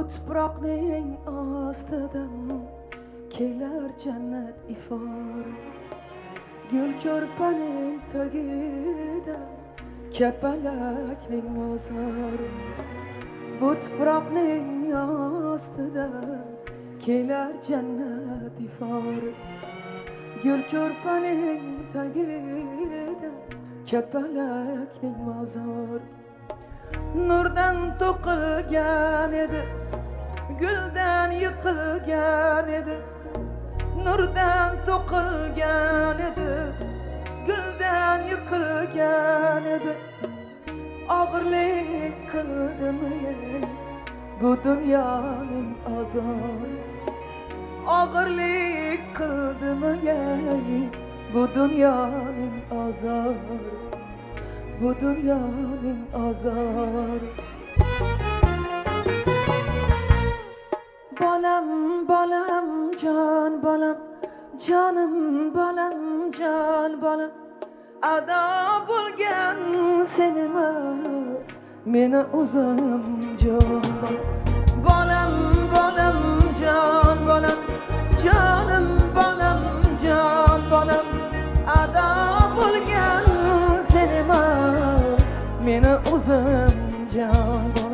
Bu tuproqning ostidan kelar jannat ifor. Gul ko'rpaning tagida kapalakning mozor. Bu tuproqning ostidan kelar jannat ifor. Gul ko'rpaning tagida kapalakning mozor. Nurdan to'qilgan edi, guldan yiqilgan edi. Nurdan to'qilgan edi, guldan yiqilgan edi. Og'irlik qildimi bu dunyoning azori? Og'irlik qildimi bu dunyoning azori? Bu dunyoning azori. Bolam, bolam, jon bolam, jonim bolam, jon bolam. Ado bo'lgan sen emas, meni o'zim jon bolam. Bolam, bolam, jon bolam, jonim bolam, jon bolam. Ado bo'lgan sen emas, meni o'zim jon bolam.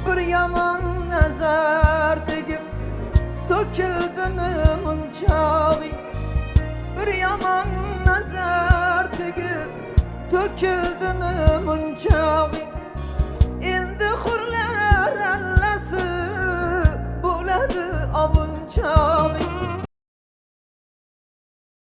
Bir yomon nazar tegib to'kildimi munchog'ing? Bir yomon nazar tegib to'kildimi munchog'ing? Endi hurlar allasi bo'ladi ovunchog'ing.